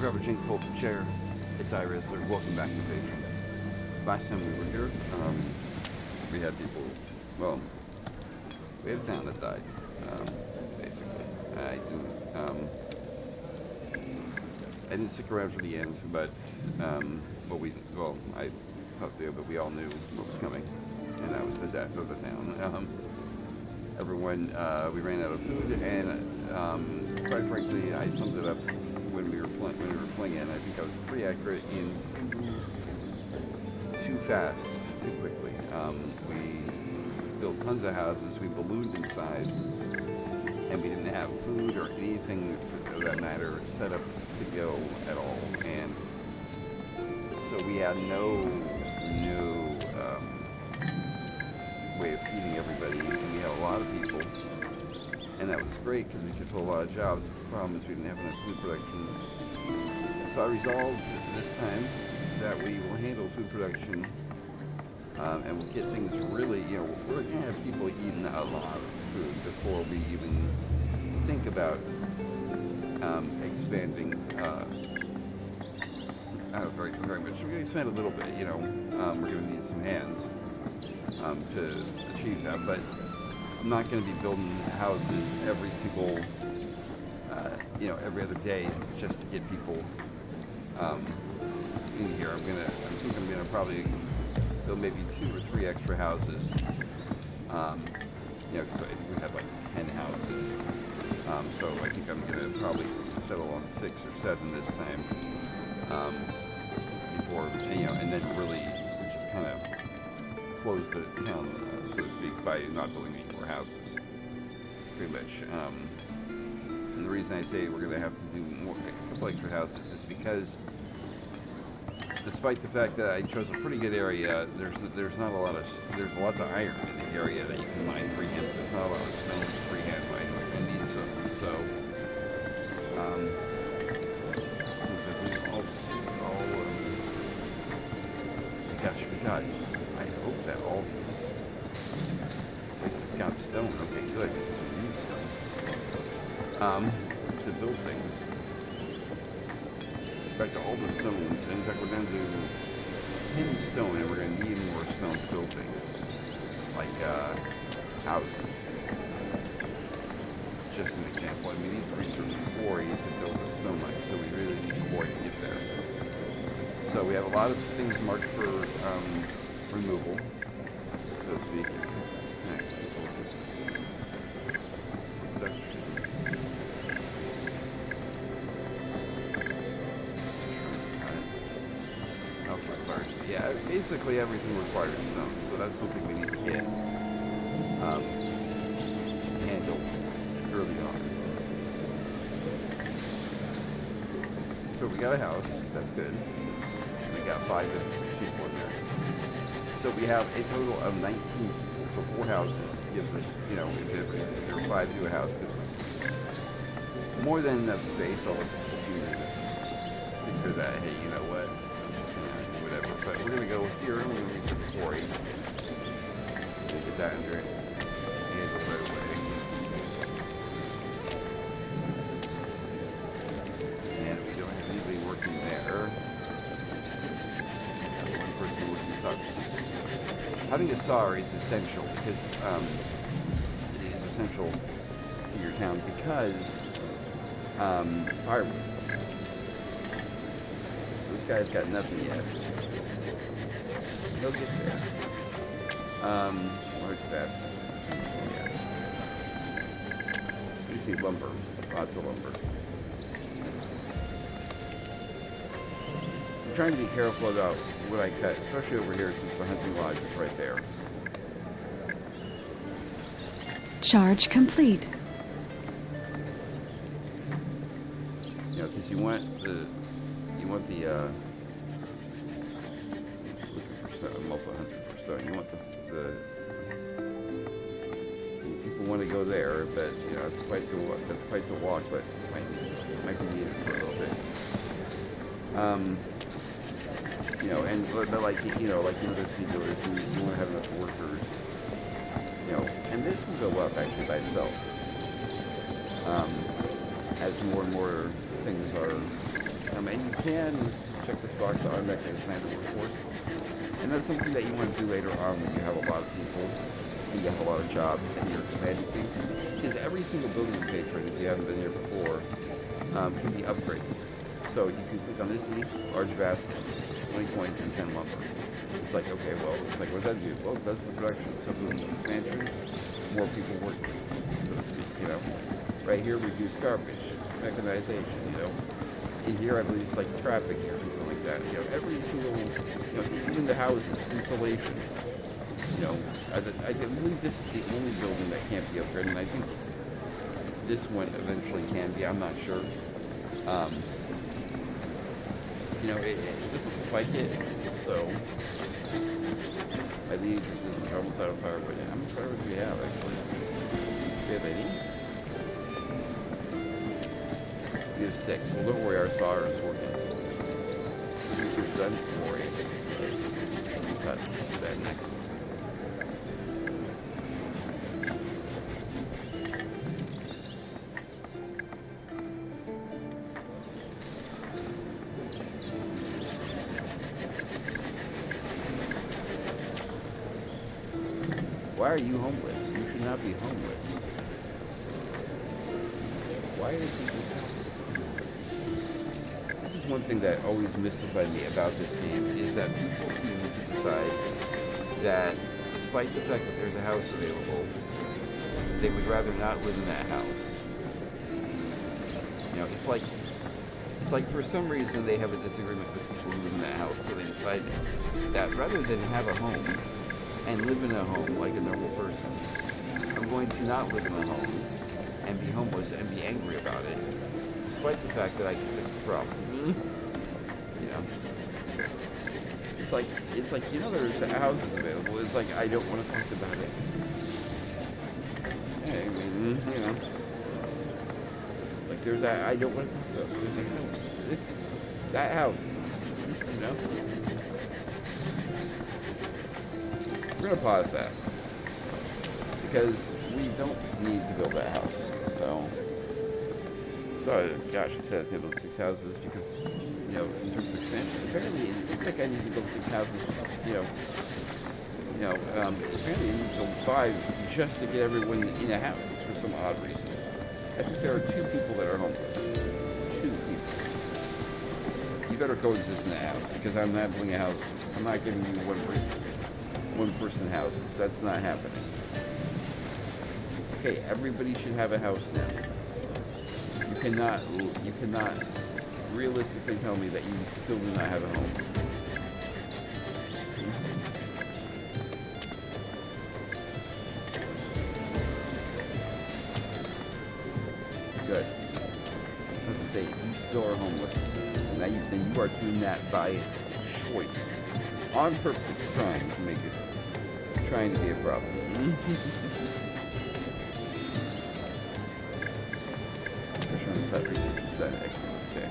grab a drink, pull up a chair. It's Iris. Welcome back to Patron. Last time we were here, we had people, well, we had a town that died, basically. I didn't stick around for the end, but, I thought but we all knew what was coming, and that was the death of the town. We ran out of food, and quite frankly, I summed it up when we were playing it, and I think I was pretty accurate in too fast, too quickly. We built tons of houses, we ballooned in size, and we didn't have food or anything of that matter set up to go at all. And so we had no way of feeding everybody, and we had a lot of people, and that was great because we could fill a lot of jobs. The problem is we didn't have enough food production. So I resolved this time that we will handle food production, and we'll get things really, we're going to have people eating a lot of food before we even think about expanding very, very much. We're going to expand a little bit, we're going to need some hands to achieve that, but I'm not going to be building houses every single, every other day just to get people in here. I think I'm gonna probably build maybe 2 or 3 extra houses. So I think we had like 10 houses. So I think I'm gonna probably settle on 6 or 7 this time. Before, and then really just kind of close the town, so to speak, by not building any more houses. Pretty much. And the reason I say we're gonna have to do a couple extra houses is because, despite the fact that I chose a pretty good area, there's lots of iron in the area that you can mine freehand. There's not a lot of stone freehand mining. We're gonna need some. So, I hope that all these places got stone. Okay, good. Because we need stone to build things. In fact, all the stone. In fact, we're down to 10 stone, and we're going to need more stone to build things, like houses. Just an example. I mean, we need to research quarry to build a stone mine, so we really need quarry to get there. So we have a lot of things marked for removal, so to speak. Next. Yeah, basically everything requires stone, so that's something we need to get handled early on. So we got a house, that's good. We got 5 to 6 people in there. So we have a total of 19 people. So 4 houses gives us, if there are 5 to a house, gives us more than enough space. I'll just figure that, hey, you know what, I'm just going to do whatever. But we're going to go here, and we're going to reach the quarry. We'll get that under handled right away. And we don't have anybody working there. Having a SAR is essential because it is essential to your town because firewood. This guy's got nothing yet. He'll get there. Large baskets. You see lumber, lots of lumber. I'm trying to be careful about what I cut, especially over here since the hunting lodge is right there. Charge complete. Because you want the I'm also 100%. You want the people want to go there, but it's quite the walk, but it might be needed for a little bit. But like other seedlers, you want to have enough workers, and this will go up actually by itself, as more and more things are, and can check this box to automatically expand the workforce. And that's something that you want to do later on when you have a lot of people and you have a lot of jobs and you're expanding things. Because every single building in Patron, if you haven't been here before, can be upgraded. So you can click on this Z, large baskets, 20 coins and 10 lumber. It's like, okay, well, it's like, what does that do? Well, that's the production. So with expansion, more people working, so to speak, you know. Right here, reduce garbage, mechanization, you know. In here, I believe it's like traffic or something like that. You know, every single, you know, even the houses, insulation. You know, I believe this is the only building that can't be upgraded, and I think this one eventually can be. I'm not sure. You know, it doesn't look like it, so I believe this is almost out of fire. But how many fireworks do we have actually? We have 80. We have 6. Well, don't worry, our solder is working. Research done. Don't worry. Let's do that next. Why are you homeless? You should not be homeless. Why is he this? This is one thing that always mystified me about this game, is that people seem to decide that despite the fact that there's a house available, they would rather not live in that house. You know, it's like for some reason they have a disagreement with people who live in that house, so they decide that rather than have a home and live in a home like a normal person, I'm going to not live in a home and be homeless and be angry about it, despite the fact that I can fix the problem. You know, it's like you know, there's houses available. It's like I don't want to talk about it. Hey, I mean, you know, like there's that I don't want to talk about. There's a house. That house. You know. We're going to pause that because we don't need to build that house. So gosh, it says I build 6 houses because, you know, in terms of expansion, apparently it looks like I need to build 6 houses, apparently I need to build 5 just to get everyone in a house for some odd reason. I think there are 2 people that are homeless. 2 people. You better coexist in the house because I'm not building a house. I'm not giving you one person houses. That's not happening. Okay, everybody should have a house now. You cannot realistically tell me that you still do not have a home. Good. I was going to say, you still are homeless. Now you are doing that by choice. On purpose, trying to be a problem. That research is done. Excellent. Okay.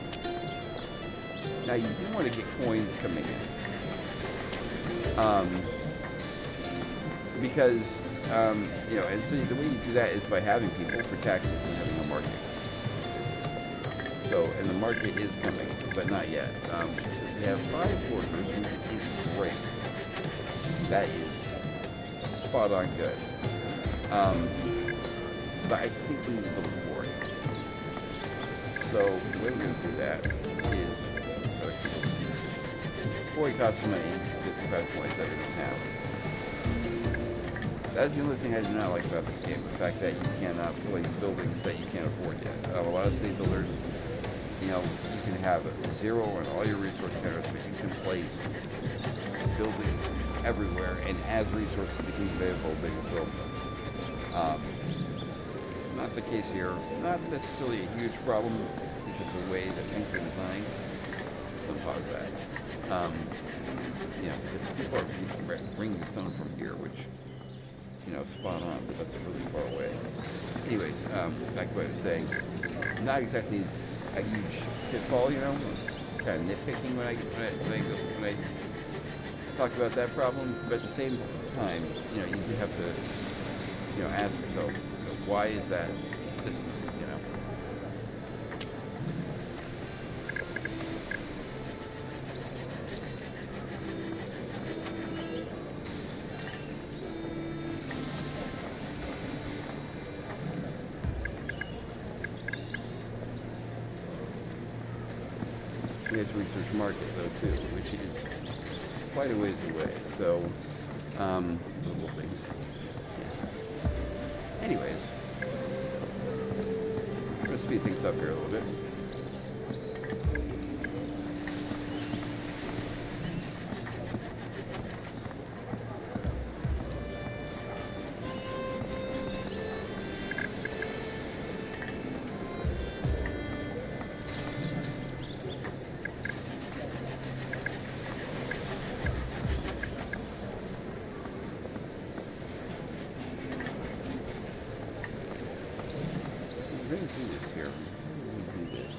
Now you do want to get coins coming in, because you know, and so the way you do that is by having people for taxes and having a market. So, and the market is coming, but not yet. We have 5 workers, which is great. That is spot on good. But I think we need a little more. So the way we're going to do that is, before it costs money, 55 points that we don't have. That's the only thing I do not like about this game, the fact that you cannot place buildings that you can't afford yet. A lot of state builders, you know, you can have 0 on all your resource counters, but you can place buildings everywhere, and as resources become available, they will build them. Not the case here. Not necessarily a huge problem. It's just the way that things are designed. So pause that. You know, because people are bringing stone from here, which, you know, spot on, but that's really far away. Anyways, back to what I was saying. Not exactly a huge pitfall, you know. Kind of nitpicking when I talk about that problem, but at the same time, you know, you do have to, you know, ask yourself, why is that system, you know? We have to research market though too, which is quite a ways away. So, little things. Yeah. Anyways, I'm gonna speed things up here a little bit. We're going to do this here. We're going to do this.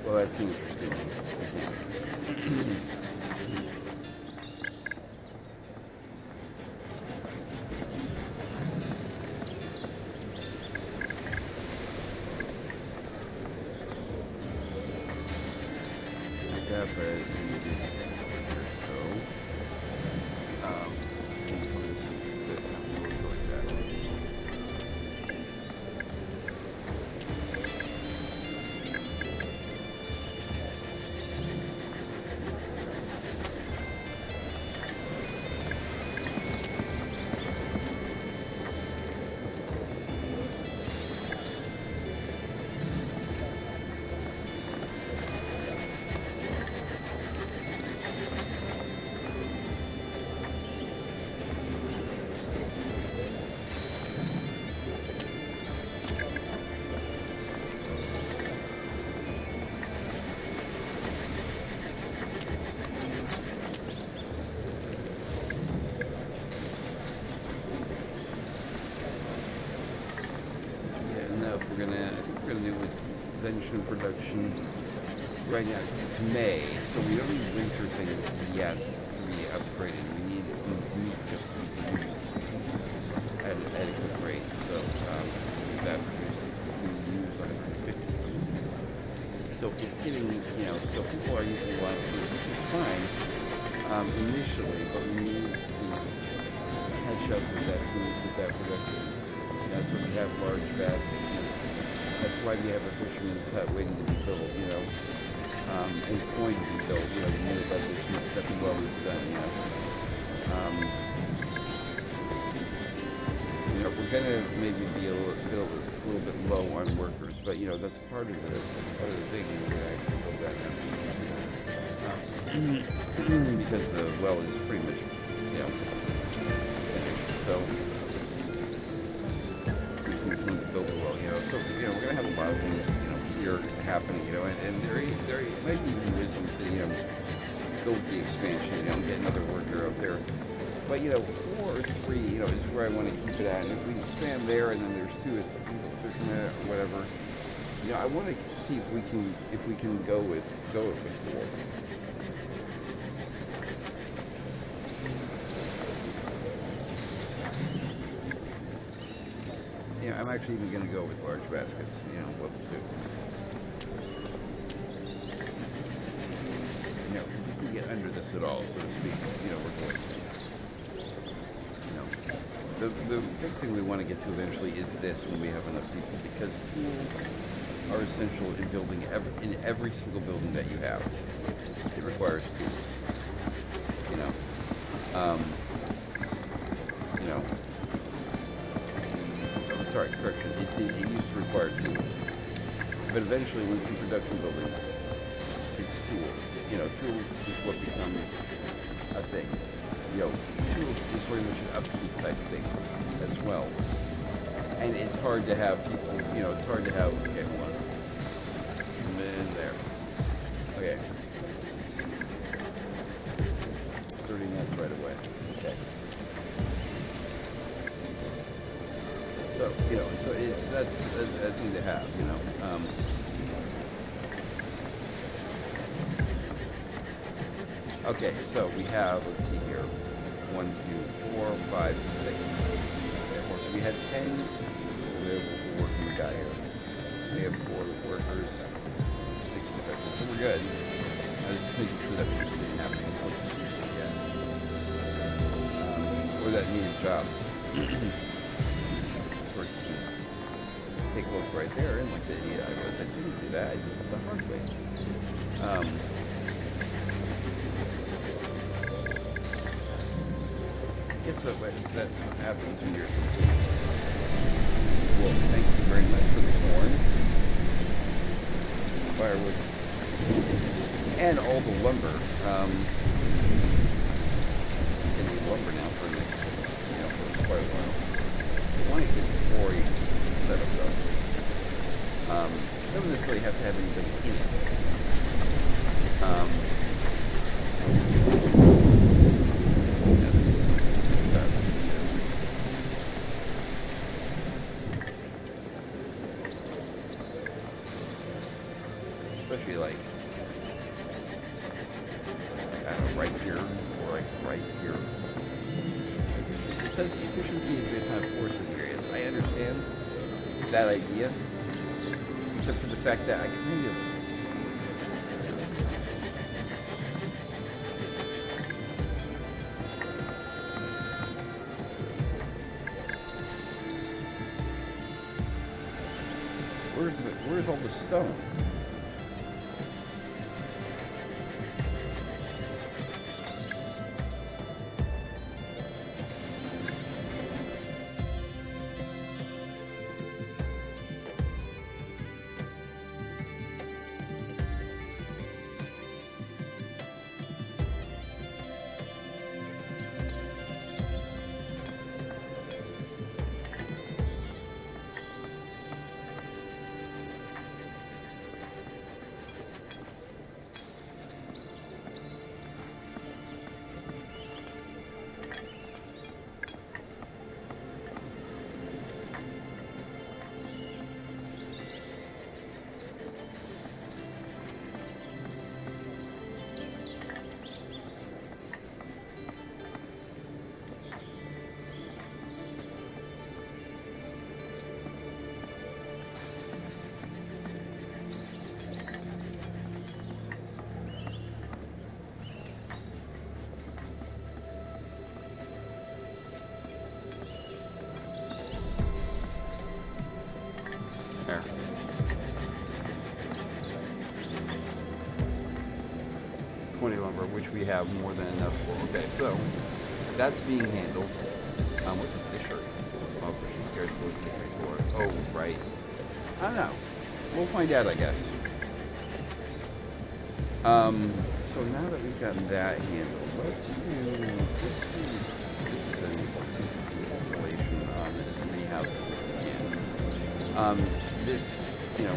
Well, that's interesting. That is I think we're gonna do with convention production right now. It's May, so we don't need winter things yet to be upgraded. We need just to be used at an adequate rate. So that produces use 150. So it's getting, so people are using a lot of food, which is fine initially, but we need to catch up with that food, with that production. That's when we have large baskets. That's why we have a fisherman's hut waiting to be built, and it's going to be built, the minute that this well is done, we're going to maybe be able to build a little bit low on workers, but that's part of the thing. We're gonna actually build that now because the well is pretty much finished. So we can build the well. So we're gonna have a lot of things here happening. And there might be even wisdom to go with the expansion. Get another worker out there. But 4 or 3, is where I want to keep it at. And if we expand there, and then there's 2 or whatever, I want to see if we can go with 4. I'm actually even going to go with large baskets. Level 2. If we can get under this at all, so to speak, we're good. The big thing we want to get to eventually is this when we have enough people, because tools are essential in building in every single building that you have. It requires tools. Sorry, correction. It used to require tools, but eventually, when it's in production buildings, it's tools. Tools is what becomes a thing. Tools is very much an upkeep type thing as well. And it's hard to have people, it's hard to have, okay, hold on. In there. Okay. 30 minutes right away. Okay. So, so that's a thing to have, Okay, so we have, let's see here, 1, 2, 4, 5, 6. Therefore, so we had 10 working we got here. We have 4 workers, 6 professionals, so we're good. I was just making sure that we just didn't have any close again. Or that needed jobs. Take a look right there, and like the idiot I was, I didn't do that. I did it the hard way. Guess that happens when you're complete. Well, thank you very much for the corn, firewood, and all the lumber. Getting lumber now for the for quite a while. I want to get the quarry set up though. Doesn't necessarily have to have anybody in it. Especially like, I don't know, right here, or like right here. It says efficiency is based on force areas. I understand that idea, except for the fact that I kind of, where's all the stone? There. 20 lumber, which we have more than enough for. Okay, so that's being handled with the fishery. Oh, fish is backyard goes to the door. Oh, right. I don't know. We'll find out, I guess. So now that we've gotten that handled, let's do this is an insulation as many houses as we can. This, you know,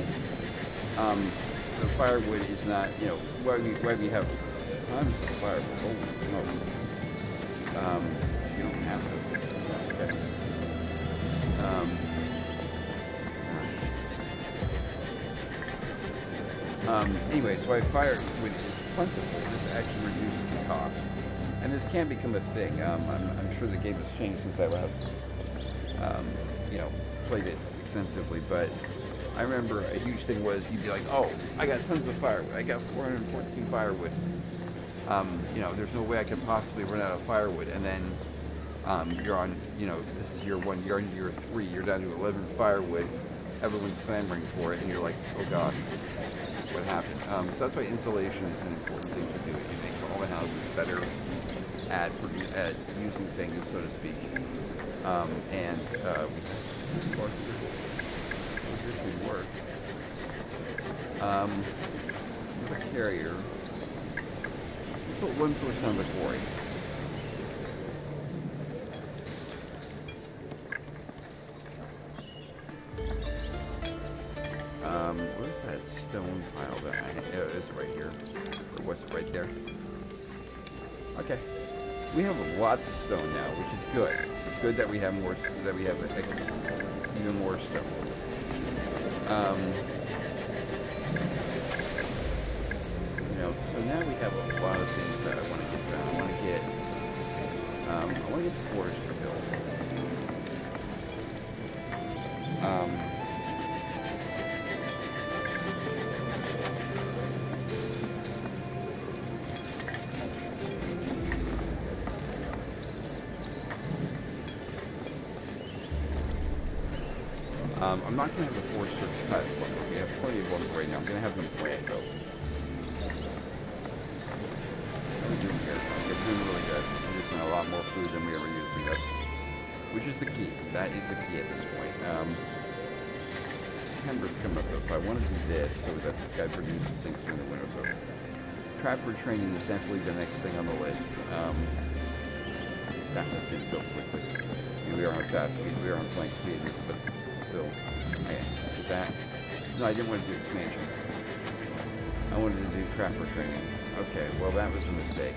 the firewood is not, you know, why we have tons of firewood. Holy smokes. You don't have to. Okay. Anyway, so firewood is plentiful. This actually reduces the cost. And this can become a thing. I'm sure the game has changed since I last, you know, played it extensively. But I remember a huge thing was you'd be like, oh, I got tons of firewood. I got 414 firewood. You know, there's no way I could possibly run out of firewood. And then you're on, you know, this is year 1, you're on year 3, you're down to 11 firewood. Everyone's clamoring for it, and you're like, oh gosh, what happened? So that's why insulation is an important thing to do. It makes all the houses better at using things, so to speak. And work. The carrier. Let's put one source on the quarry. Where's that stone pile that I had? Oh, it is right here. Or was it right there? Okay. We have lots of stone now, which is good. It's good that we have more, that we have even more stone. You know, so now we have a lot of things that I want to get done. I want to get the forester built. I'm not going to have the forester cut lumber. We have plenty of lumber right now. I'm going to have them plant though. What are we doing here? We're doing really good. We're using a lot more food than we ever using. Which is the key. That is the key at this point. Timber's coming up though, so I want to do this so that this guy produces things during the winter. So trapper training is definitely the next thing on the list. That's getting built quickly. We are on fast speed. We are on flank speed, but still, with that. No, I didn't want to do expansion. I wanted to do trapper training. Okay, well that was a mistake.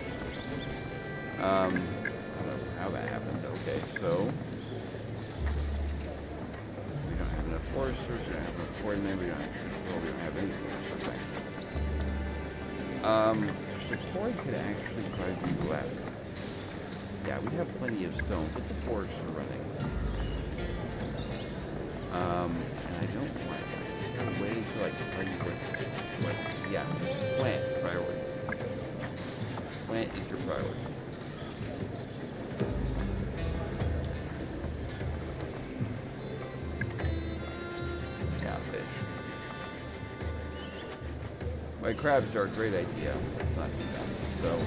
I don't know how that happened. Okay, so we don't have enough foresters. We don't have enough coordinator. We don't have any foresters. Okay. So quarry could actually probably be left. Yeah, we have plenty of stone. Get the forester running. And I don't want a way to like tell you what, yeah, plant priority. Plant is your priority. Yeah, fish. My crabs are a great idea. It's not too bad. So,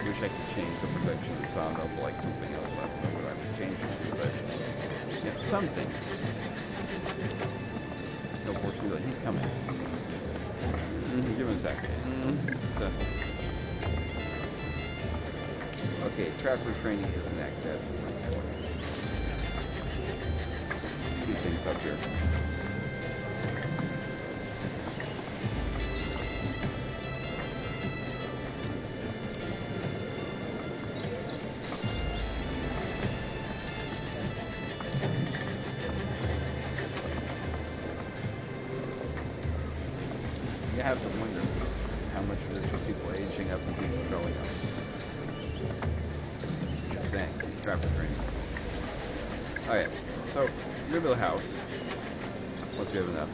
wish I could change the production of the sawmill to like something else. I don't know what I would change it to, but yeah, something. No, fortunately, he's coming. Give him a second. So. Okay, trapper training is next. Let's speed things up here. You have to wonder how much of this is people aging up and people growing up. Just saying, trapper training. Okay, so we're gonna build a house. Once we have enough.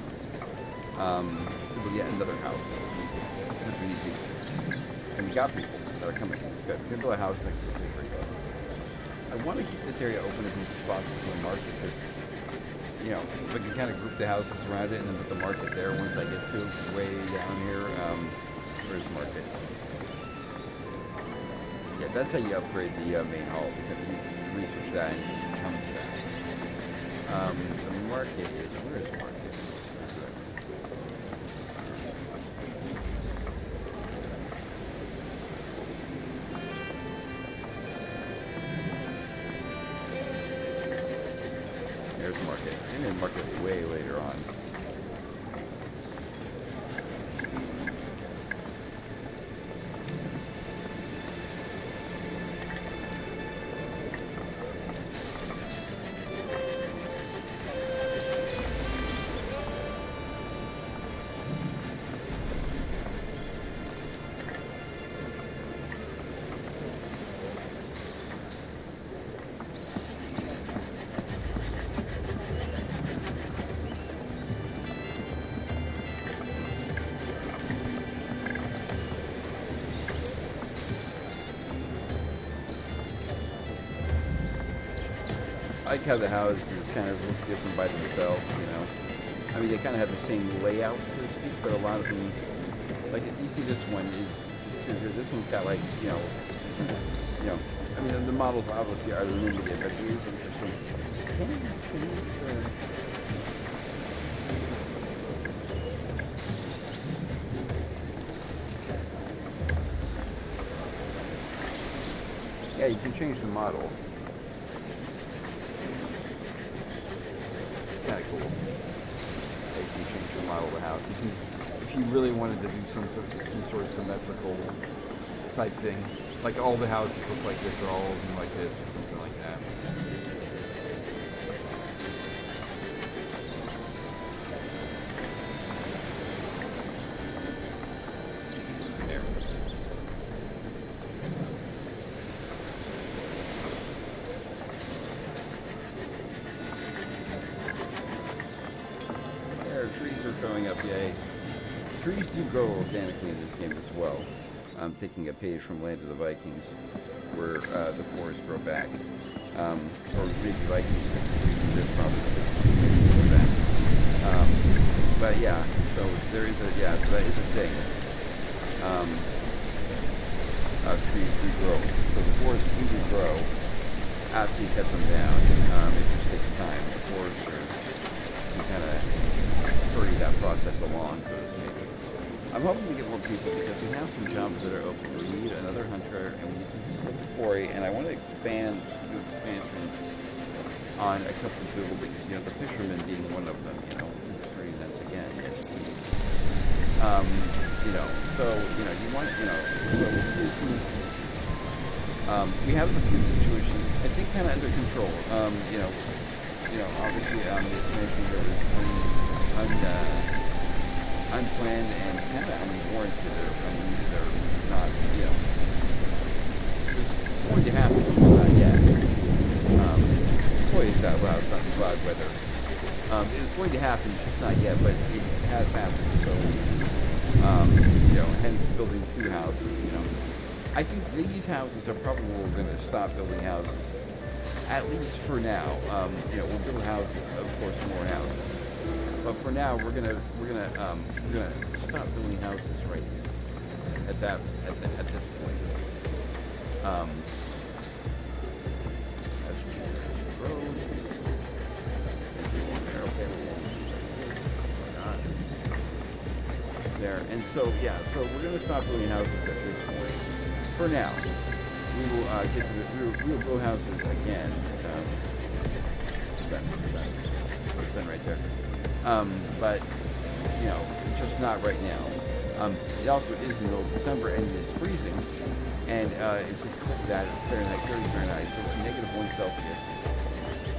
To build yet another house. Because we need people. And we got people that are coming. It's good. We're gonna build a house next to the bakery. I want to keep this area open as much as possible for the market because, you know, if I can kind of group the houses around it and then put the market there once I get to way down here. Where's the market? Yeah, that's how you upgrade the main hall, because you just research that and it becomes that. The market is, where is the market? There's the market. And then market way later on. I like how the houses kind of look different by themselves, you know. I mean, they kind of have the same layout, so to speak, but a lot of them, like you see this one this one's got like, you know, I mean, the models obviously are limited, but it is interesting. Yeah, you can change the model. Kind of cool. Yeah, you can change the model of the house. If you really wanted to do some sort of symmetrical type thing, like all the houses look like this, or all of them like this, or something like that. There. Trees are growing up, yay. Trees do grow organically in this game as well. I'm taking a page from Land of the Vikings, where the forests grow back. Or maybe Vikings do this probably grow back. But yeah, so there is so that is a thing. Trees do grow. So the forests do grow after you cut them down. It just takes time. The forests are kind of hurry that process along, so to speak. I'm hoping to get more people because we have some jobs that are open. We need another hunter and we need some quarry, and I want to do expansion on a couple of buildings. You know, the fisherman being one of them. You know, three nets again. Yes, you know, so you want we have the food situation I think kind of under control. Obviously the expansion there was unplanned and kind of unwarranted. They're not, it's going to happen, but not yet. Boy, is that loud, it's not cloud weather. It's going to happen, it's just not yet, but it has happened, so, hence building two houses, I think these houses are probably where we're going to stop building houses, at least for now. We'll build houses, of course, more houses. But for now, we're gonna stop building houses right at this point. As we the road, there, and so we're gonna stop building houses at this point. For now, we will get to we'll build houses again. It's done right there. But just not right now. It also is in the middle of December and it is freezing, and if we click that, it's Fahrenheit, 30 Fahrenheit, so it's -1 Celsius.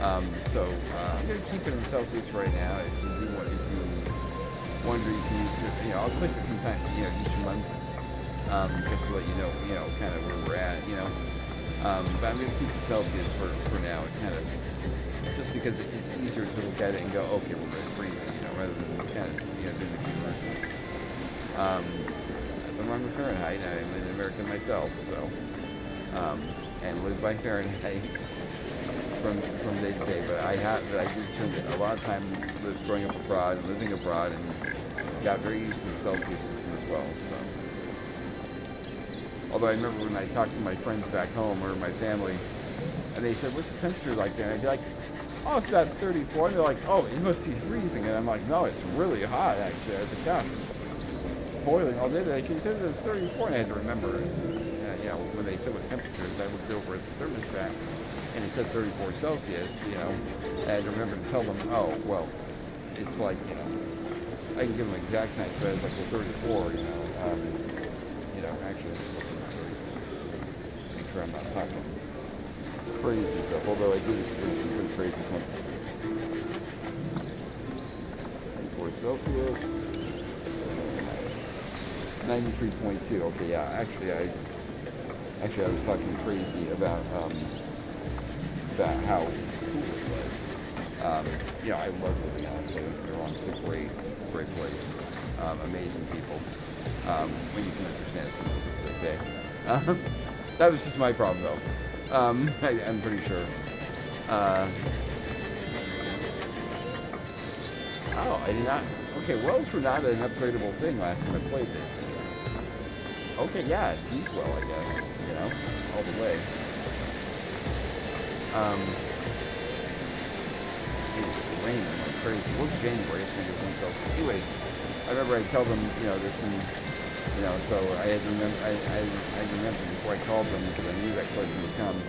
I'm going to keep it in Celsius right now. If you wonder, I'll click it from time, each month, just to let you know, kind of where we're at, but I'm going to keep it Celsius for now, just because it's easier to look at it and go, okay, we're really freezing, rather than kind of, doing the conversion. Nothing wrong with Fahrenheit. I'm an American myself, so, and live by Fahrenheit from day to day. But I did spend a lot of time growing up abroad, living abroad, and got very used to the Celsius system as well. So, Although I remember when I talked to my friends back home or my family, and they said, "What's the temperature like there?" And I'd be like, "Oh, it's about 34." And they're like, "Oh, it must be freezing." And I'm like, "No, it's really hot actually." I was like, "God, it's boiling all day." They said it was 34, and I had to remember, you know, when they said what temperatures, I looked over at the thermostat, and it said 34 Celsius. You know, and I had to remember to tell them, "Oh, well, it's like, you know, I can give them exact science, but it's like, well, 34. You know, actually, make sure I'm not talking crazy stuff, although I did experience some pretty crazy temperatures. 34 Celsius, 93.2. Okay, yeah, actually I was talking crazy about how cool it was. You know, I love living out there. Don't get me wrong, it's a great place. Amazing people. When you can understand some of the stuff they say. That was just my problem, though. I'm pretty sure. Oh, I did not. Okay, wells were not an upgradable thing last time I played this. Okay, yeah, deep well, I guess. You know, all the way. It's raining like crazy. It was January, it's going to get so. Anyways, I remember I'd tell them, you know, this and. You know, so I had to remember. I remember before I called them because I knew that question would come.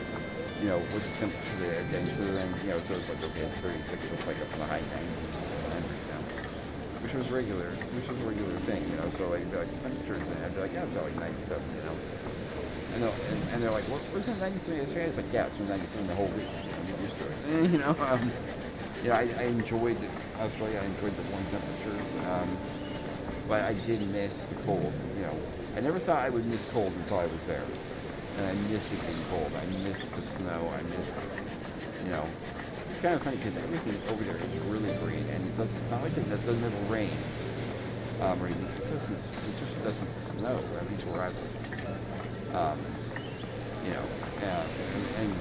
You know, what's the temperature there? And so then, you know, so it's like, okay, it's 36, so it's like up in the high 90s, 100 now, which was a regular thing. You know, so I'd be like, the temperatures, and I'd be like, yeah, it's about like 97. You know, and they're like, wasn't it 97 yesterday? It's like, yeah, it's been 97 the whole week. I'm used to it. You know, I enjoyed Australia. I enjoyed the warm temperatures. But I did miss the cold, you know. I never thought I would miss cold until I was there. And I missed it being cold. I missed the snow. I missed, you know. It's kind of funny because everything over there is really green, and it's not like it never rains. Or anything. It just doesn't snow, at least where I live. You know, and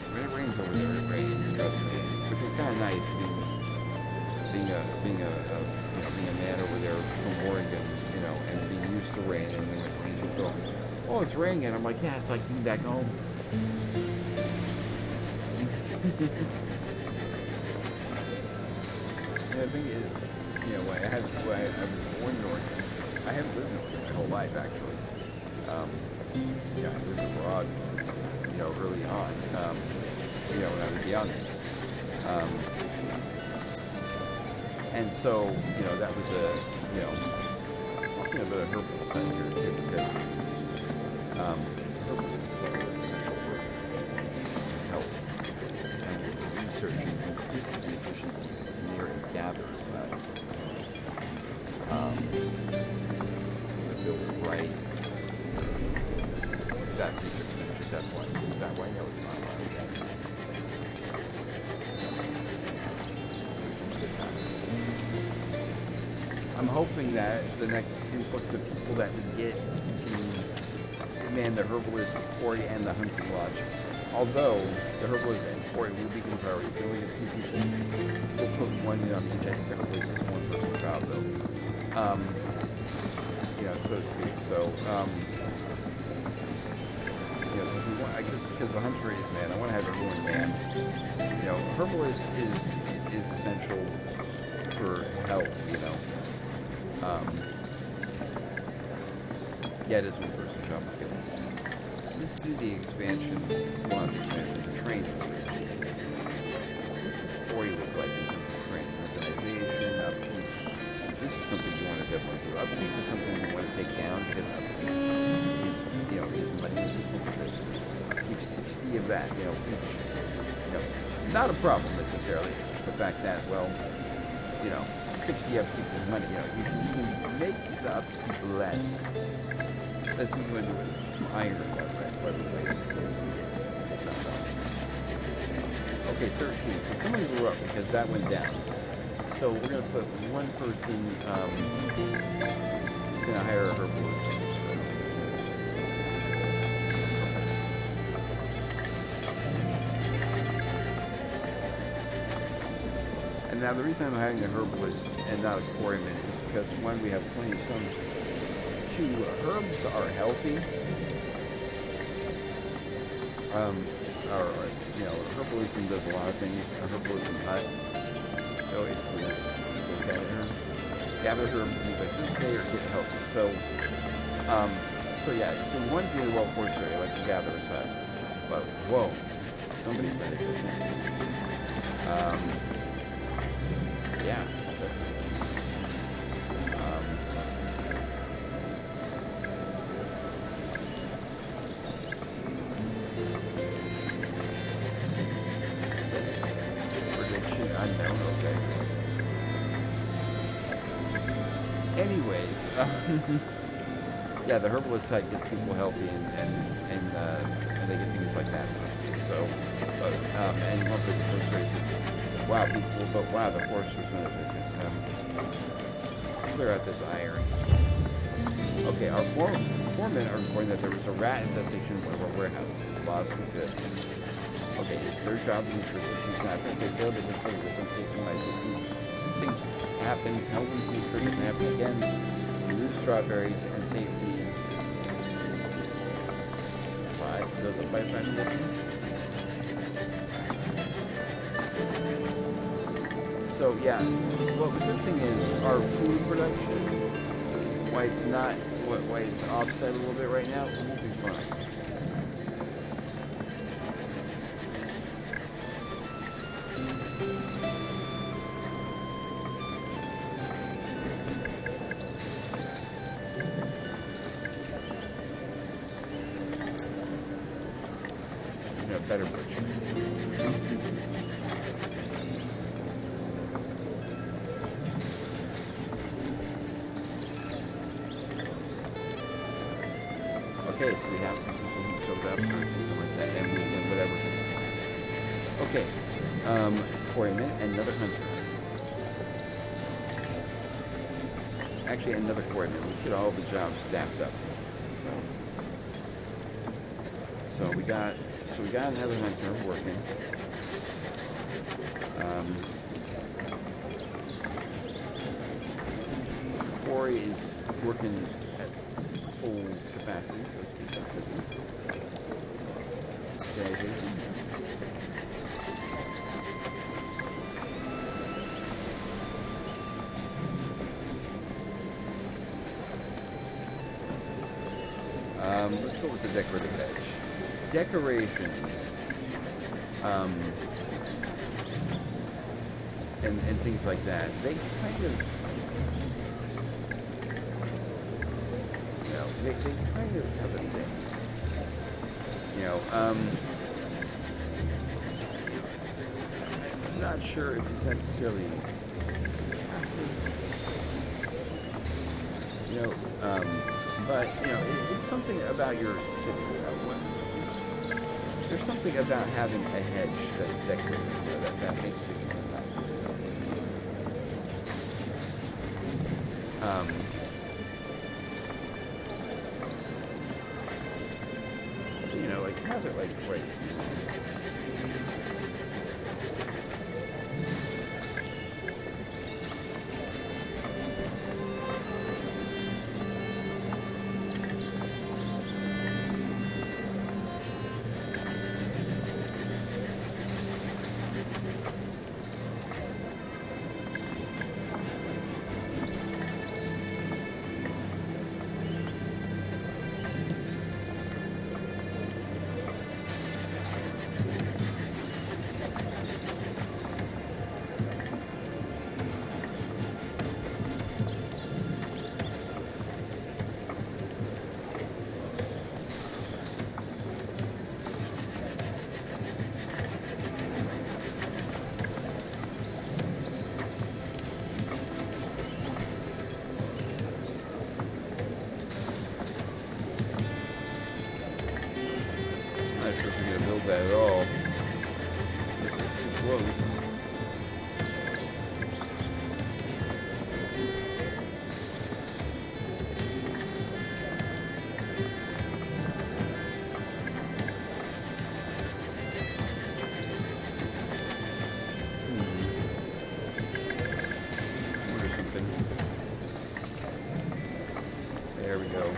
when it rains over there, it rains, trust me. Which was kind of nice being a man over there from Oregon, you know, and being used to rain, and when it rains, you go, "Oh, it's raining," and I'm like, "Yeah, it's like being back home." Yeah, I think it is. You know, I was born in Oregon. I haven't lived in Oregon my whole life, actually. Yeah, I lived abroad, you know, early on, you know, when I was young. And so, you know, that was you know, also a bit of herbal stuff here too, because herbal is so essential for health. And research increases the efficiency of snaring gatherers the build it right. That's research mentions that one. Is that why? No, it's not. I'm hoping that the next influx of people that we get can man the herbalist quarry and the hunting lodge. Although the herbalist and quarry will be given priority. If only a few people will put one in on each. I think the herbalist is one person job though. You know, so to speak. So, you know, because the hunter is man, I want to have everyone man. You know, herbalist is essential for health. You know. Yeah, it is one person job because this is the expansion, one of the expansions, the training. This is for you was like in terms of training, organization, upkeep. This is something you want to definitely do. Upkeep is something you want to take down because upkeep is, you know, is money. Just look at this. Keep 60 of that, you know, each. You know, not a problem necessarily. It's just the fact that, well, you know, 60 upkeep is money. You know, you can make the upkeep less. That's even when it's some iron, by the way. Okay, 13. So someone grew up because that went down. So we're going to put one person, going to hire a herbalist. And now the reason I'm hiring a herbalist and not a quarryman is because one, we have plenty of sun herbs are healthy. Or, you know, herbalism does a lot of things. A herbalism hut. So if we look at it, gather herbs and by stay or get healthy. So yeah, so you want to do a well-forced area like the gatherer's hut. But whoa, somebody's better than that. Yeah. Prediction unknown. Okay. Anyways, yeah, the herbalist hut gets people healthy and they get things like that. So, but and one of the first races. Wow, people, but wow, the horse was going to clear out this iron. Okay, our foremen are reporting that there was a rat infestation in one of our warehouses. Lots of goods. Okay, it's their job to ensure that she's not. They failed to say it was unsafe in life. Things happen. Tell them to ensure it doesn't happen again. Remove strawberries and safety. Does it bite back this? So yeah, well the good thing is our food production, why it's offset a little bit right now, it won't be fine. Better butcher. Okay, so we have some people who showed up or something like that, and whatever. Okay, for a minute, another hunter. Actually, another coordinate. Let's get all the jobs zapped up. So we got another hunter working. Quarry is working at full capacity, so to speak. That's good. Let's go with the decorative edge. Decorations, and things like that, they kind of, you know, they kind of have a thing. You know, I'm not sure if it's necessarily passive, you know, but, you know, it's something about your city. There's something about having a hedge that's decorated, you know, that makes it nice. So, you know, like, have it, like, right. That at all. This was too close. There we go.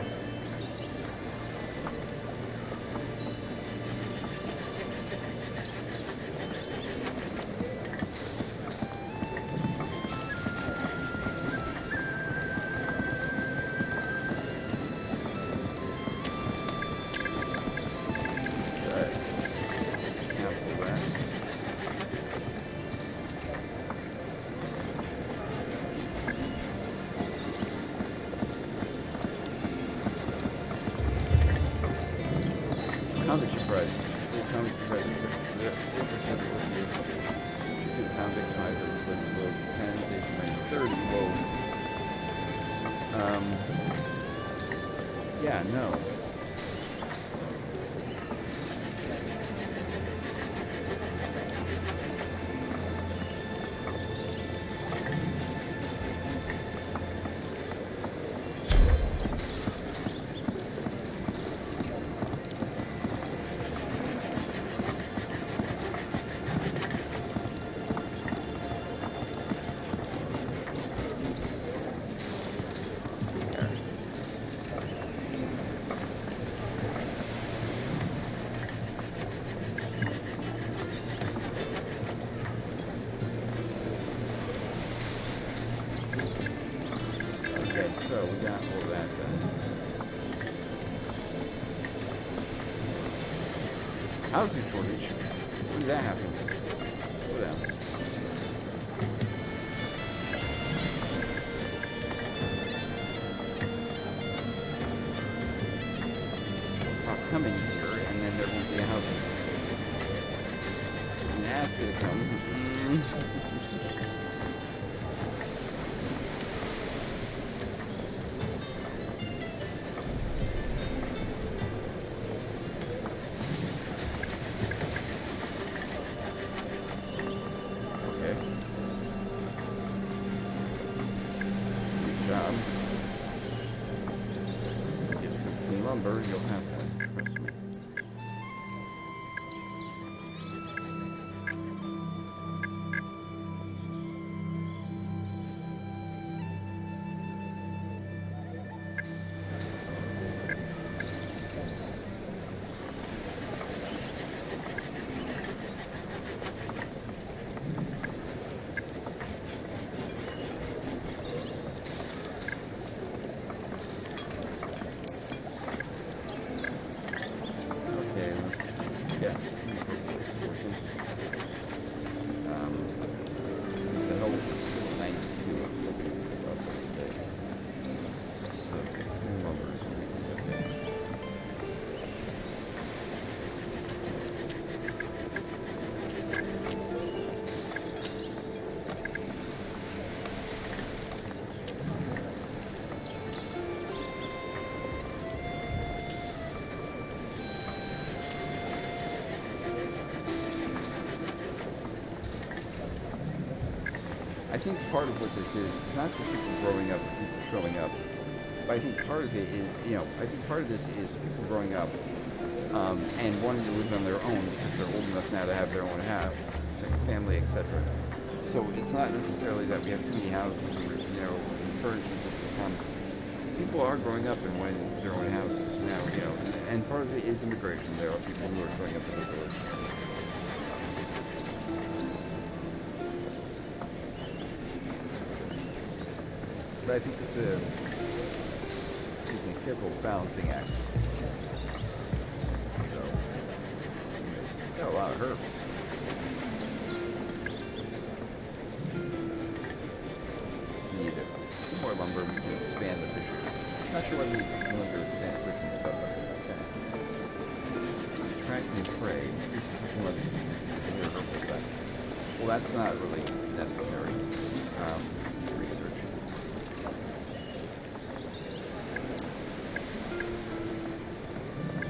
Convict price. The convict price. The convict price is 10, station minus 30. Whoa. Yeah, no. So we got all that done. Housing shortage. When did that happen? Slow down. Stop coming here, and then there won't be a housing. And ask you to come. Lumber, you'll have one, trust me. I think part of what this is not just people growing up, it's people showing up. But I think part of it is, I think part of this is people growing up and wanting to live on their own because they're old enough now to have their own house, like family, etc. So it's not necessarily that we have too many houses or, encouraging people to come. People are growing up and wanting their own houses now, and part of it is immigration. There are people who are growing up in the village. But I think it's a careful balancing act. So, got a lot of herbs. Need more lumber, we can expand the fishery. Not sure whether we can longer expand fishing this up, but okay. Attract and prey. Well, that's not really necessary. Research.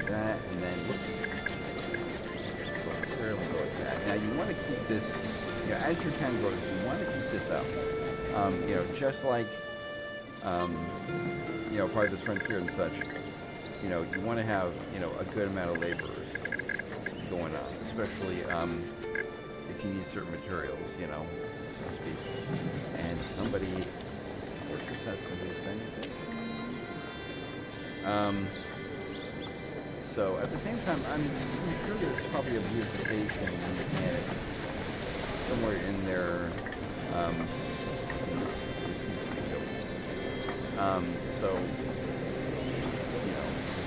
That, and then clearly go like that. Now you want to keep this, as your town grows, you want to keep this up. Just like, part of this frontier and such, you want to have, a good amount of laborers going on, especially if you need certain materials, so to speak. And somebody, has somebody's been So at the same time, I'm sure there's probably a beautification mechanic somewhere in there. So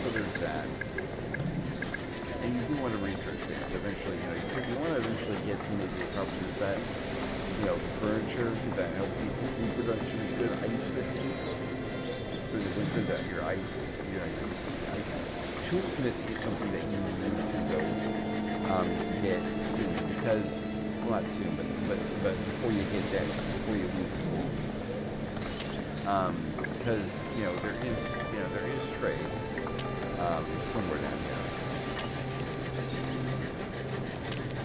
so there's that. And you do want to research things eventually. You want to eventually get to maybe a company that, furniture that helps you food production is good. Ice fishing for the winter, that your ice, your ice. Toolsmith is something that you need to go get soon because, well, not soon, but before you get that, before you lose tools. Because there is trade. It's somewhere down here.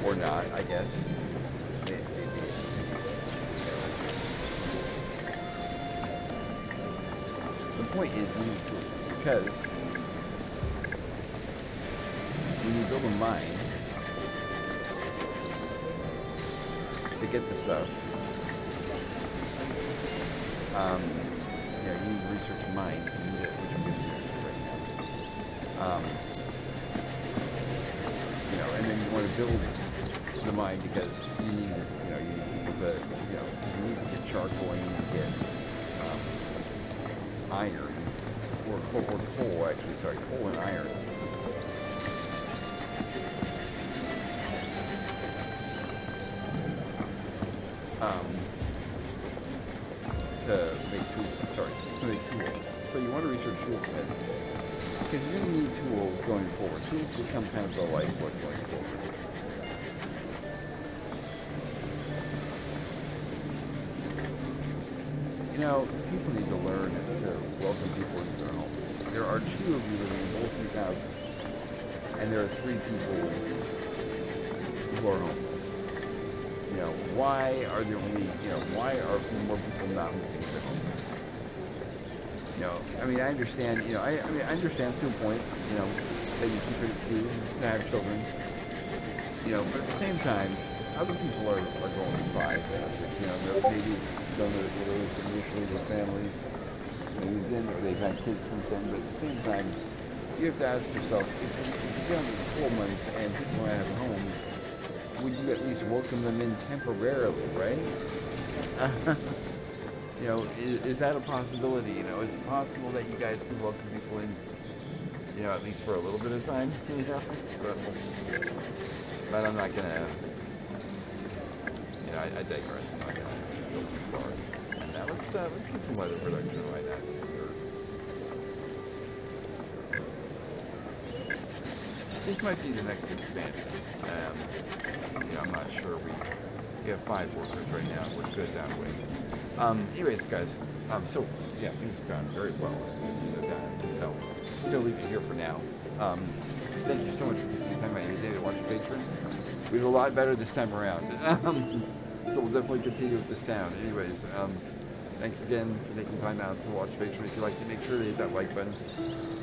Or not, I guess. Maybe. The point is, we need tools because when you build a mine to get the stuff, you need to research a mine, which I'm going to do right now. And then you want to build the mine because you need people to, you need to get charcoal, you need to get iron, or coal, actually, coal and iron. To make tools. So you want to research tools because you're going to need tools going forward. Tools become kind of the lifeblood going forward. People need to learn to welcome people into their home. There are 2 of you living in both these houses, and there are 3 people who are homeless. Why are there only, why are more people not moving to homeless? I understand, I understand to a point, that you keep it to have children, but at the same time, other people are going to 5, 6, maybe it's done with initially with families, moved in, or they've had kids since then, but at the same time, you have to ask yourself, if you've done 4 months and people have homes, would you at least welcome them in temporarily, right? Is that a possibility? Is it possible that you guys can welcome people in, at least for a little bit of time? So, but I'm not gonna, I digress. I'm not gonna go too far. Now let's get some weather production right now. This might be the next expansion. I'm not sure. We have 5 workers right now. We're good that way. Anyways, guys. So yeah, things have gone very well. So I'm gonna leave it here for now. Thank you so much for taking time out of your day to watch Patron. We did a lot better this time around. So we'll definitely continue with this sound. Anyways, thanks again for taking time out to watch Patron. If you liked it, make sure to hit that like button.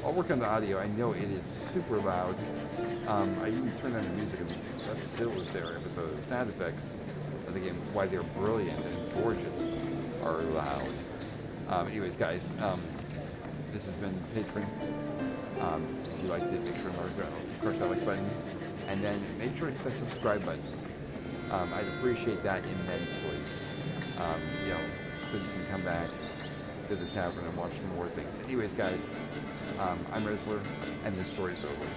I'll work on the audio. I know it is super loud. I even turned on the music, and that still is there, but the sound effects of the game, why they're brilliant and gorgeous, are loud. Anyways, guys, this has been Patron. If you liked it, make sure to crush that like button, and then make sure to hit that subscribe button. I'd appreciate that immensely. So you can come back to the tavern and watch some more things. Anyways, guys, I'm Rizzler, and this story's over.